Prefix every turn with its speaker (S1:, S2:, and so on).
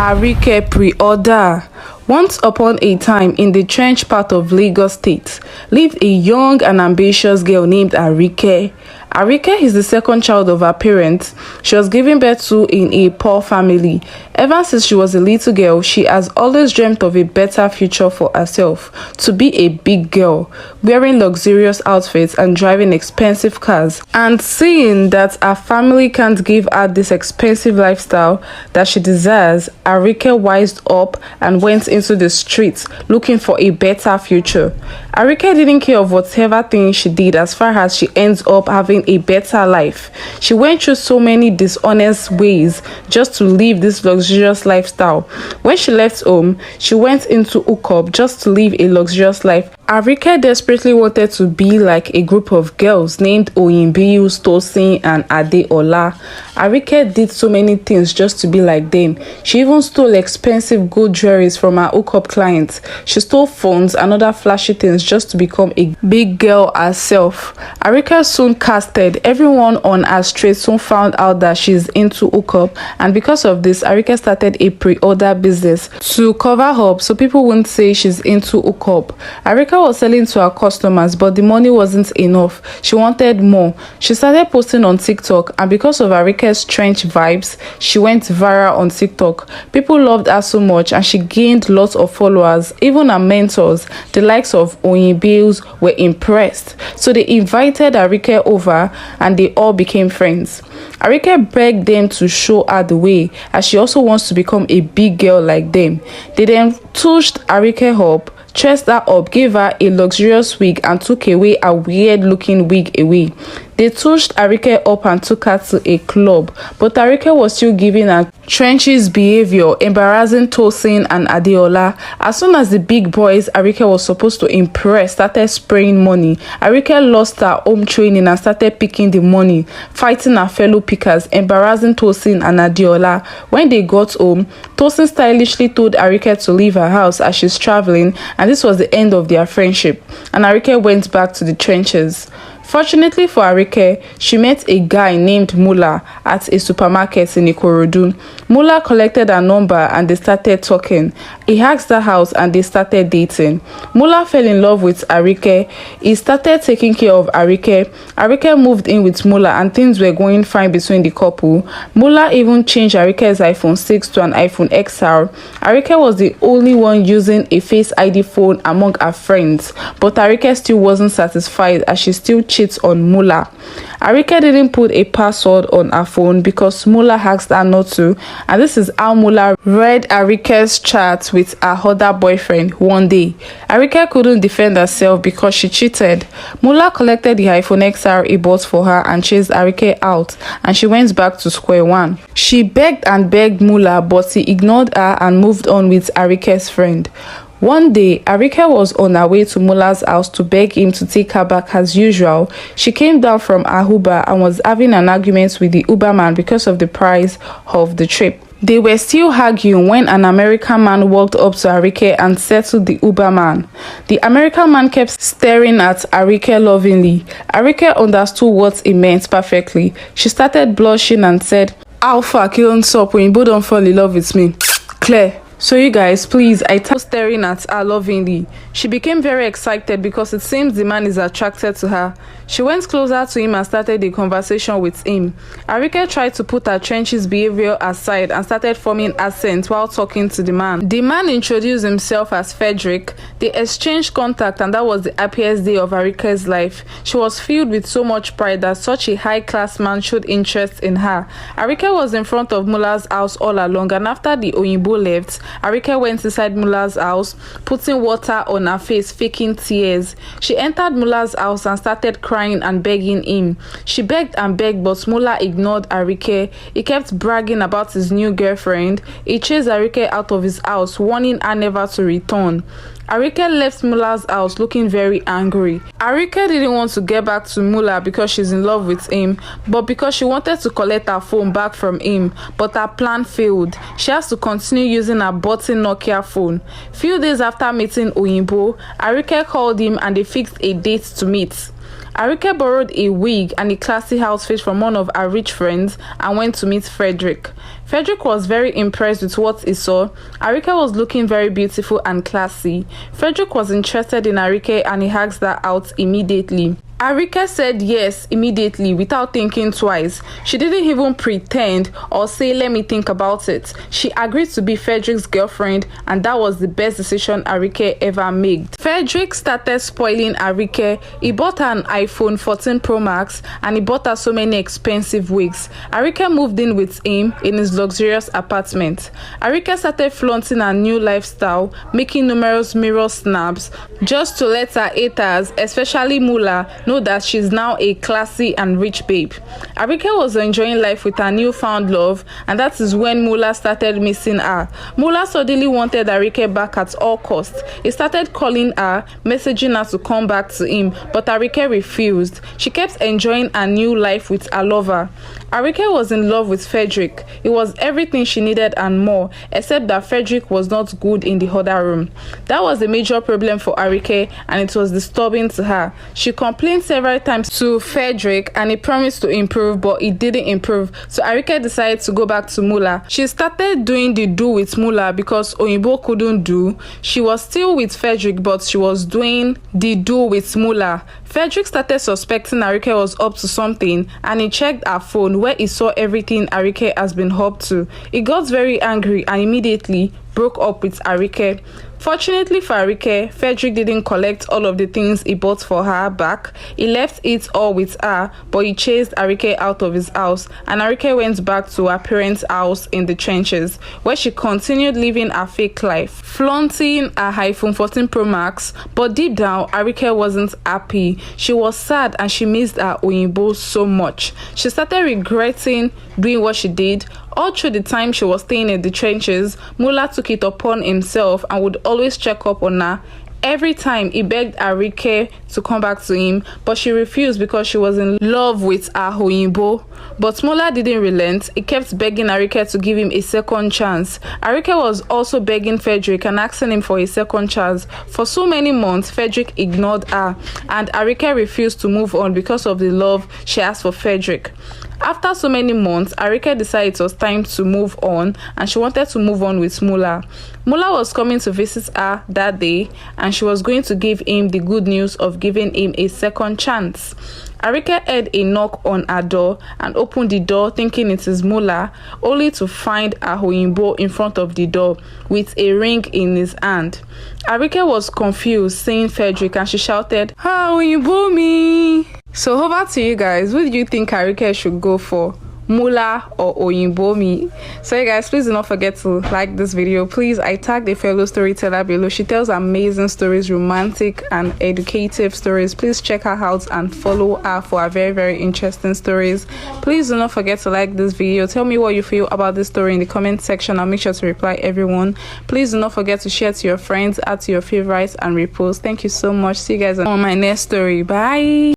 S1: Abike Preoder. Once upon a time, in the trench part of Lagos State, lived a young and ambitious girl named Abike. Abike is the second child of her parents. She was given birth to in a poor family. Ever since she was a little girl, she has always dreamt of a better future for herself, to be a big girl, wearing luxurious outfits and driving expensive cars. And seeing that her family can't give her this expensive lifestyle that she desires, Abike wised up and went into the streets looking for a better future. Abike didn't care of whatever thing she did as far as she ends up having a better life. She went through so many dishonest ways just to live this luxurious lifestyle. When she left home, she went into hookup just to live a luxurious life. Abike desperately wanted to be like a group of girls named Oyinbiyu, Tosin, and Adeola. Abike did so many things just to be like them. She even stole expensive gold jewelries from her hookup clients. She stole phones and other flashy things just to become a big girl herself. Abike soon casted. Everyone on her street soon found out that she's into hookup, and because of this, Abike started a pre-order business to cover up so people wouldn't say she's into hookup. Abike was selling to her customers, but the money wasn't enough. She wanted more. She started posting on TikTok, and because of Abike's trench vibes, she went viral on TikTok. People loved her so much, and she gained lots of followers. Even her mentors, the likes of Oyinbills, were impressed. So they invited Abike over, and they all became friends. Abike begged them to show her the way, as she also wants to become a big girl like them. They then touched Abike up, dressed her up, gave her a luxurious wig, and took away a weird looking wig away. They touched Abike up and took her to a club, but Abike was still giving her trenches behavior, embarrassing Tosin and Adeola. As soon as the big boys Abike was supposed to impress started spraying money, Abike lost her home training and started picking the money, fighting her fellow pickers, embarrassing Tosin and Adeola. When they got home, Tosin stylishly told Abike to leave her house as she's traveling, and this was the end of their friendship, and Abike went back to the trenches. Fortunately for Abike, she met a guy named Mula at a supermarket in Ikorodu. Mula collected her number and they started talking. He asked her out and they started dating. Mula fell in love with Abike. He started taking care of Abike. Abike moved in with Mula and things were going fine between the couple. Mula even changed Abike's iPhone 6 to an iPhone XR. Abike was the only one using a Face ID phone among her friends, but Abike still wasn't satisfied as she still cheats on Mula. Abike didn't put a password on her phone because Mula asked her not to, and this is how Mula read Abike's chat with her other boyfriend one day. Abike couldn't defend herself because she cheated. Mula collected the iPhone XR he bought for her and chased Abike out, and she went back to square one. She begged and begged Mula, but he ignored her and moved on with Abike's friend. One day, Abike was on her way to Mula's house to beg him to take her back as usual. She came down from her Uber and was having an argument with the Uberman because of the price of the trip. They were still arguing when an American man walked up to Abike and said to the Uberman. The American man kept staring at Abike lovingly. Abike understood what it meant perfectly. She started blushing and said, "Alpha, kill up when you don't fall in love with me. Claire." So you guys, please, I started staring at her lovingly. She became very excited because it seems the man is attracted to her. She went closer to him and started a conversation with him. Abike tried to put her trenches behavior aside and started forming accents while talking to the man. The man introduced himself as Frederick. They exchanged contact, and that was the happiest day of Abike's life. She was filled with so much pride that such a high-class man showed interest in her. Abike was in front of Mula's house all along, and after the Oyinbo left, Abike went inside Mula's house, putting water on her face, faking tears. She entered Mula's house and started crying and begging him. She begged and begged, but Mula ignored Abike. He kept bragging about his new girlfriend. He chased Abike out of his house, warning her never to return. Abike left Mula's house looking very angry. Abike didn't want to get back to Mula because she's in love with him, but because she wanted to collect her phone back from him, but her plan failed. She has to continue using her button Nokia phone. Few days after meeting Oyinbo, Abike called him and they fixed a date to meet. Abike borrowed a wig and a classy outfit from one of her rich friends and went to meet Frederick. Frederick was very impressed with what he saw. Abike was looking very beautiful and classy. Frederick was interested in Abike and he asked her out immediately. Abike said yes immediately without thinking twice. She didn't even pretend or say let me think about it. She agreed to be Frederick's girlfriend, and that was the best decision Abike ever made. Frederick started spoiling Abike. He bought her an iPhone 14 Pro Max and he bought her so many expensive wigs. Abike moved in with him in his luxurious apartment. Abike started flaunting her new lifestyle, making numerous mirror snaps just to let her haters, especially Mula, know that she's now a classy and rich babe. Abike was enjoying life with her newfound love, and that is when Mula started missing her. Mula suddenly wanted Abike back at all costs. He started calling her, messaging her to come back to him, but Abike refused. She kept enjoying her new life with her lover. Abike was in love with Frederick. He was everything she needed and more, except that Frederick was not good in the other room. That was a major problem for Abike, and it was disturbing to her. She complained several times to Frederick and he promised to improve, but he didn't improve. So Abike decided to go back to Mula. She started doing the do with Mula because Oyinbo couldn't do. She was still with Frederick, but she was doing the do with Mula. Frederick started suspecting Abike was up to something, and he checked her phone where he saw everything Abike has been up to. He got very angry and immediately broke up with Abike. Fortunately for Abike, Frederick didn't collect all of the things he bought for her back. He left it all with her, but he chased Abike out of his house, and Abike went back to her parents' house in the trenches, where she continued living her fake life, flaunting her iPhone 14 Pro Max. But deep down, Abike wasn't happy. She was sad and she missed her Oyinbo so much. She started regretting doing what she did. All through the time she was staying in the trenches, Mula took it upon himself and would always check up on her. Every time he begged Abike to come back to him, but she refused because she was in love with her Oyinbo. But Mula didn't relent. He kept begging Abike to give him a second chance. Abike was also begging Frederick and asking him for a second chance. For so many months, Frederick ignored her, and Abike refused to move on because of the love she has for Frederick. After so many months, Abike decided it was time to move on, and she wanted to move on with Mula. Mula was coming to visit her that day, and she was going to give him the good news of giving him a second chance. Abike heard a knock on her door and opened the door thinking it is Mula, only to find her Oyinbo in front of the door with a ring in his hand. Abike was confused seeing Frederick and she shouted, "Ah, Oyinbo me!" So over to you guys. Who do you think Abike should go for? Mula or Oyinbo me? So you guys, please do not forget to like this video. Please, I tagged a fellow storyteller below. She tells amazing stories, romantic and educative stories. Please check her out and follow her for her very interesting stories. Please do not forget to like this video. Tell me what you feel about this story in the comment section. I'll make sure to reply everyone. Please do not forget to share to your friends, add to your favorites and repost. Thank you so much. See you guys on my next story. Bye.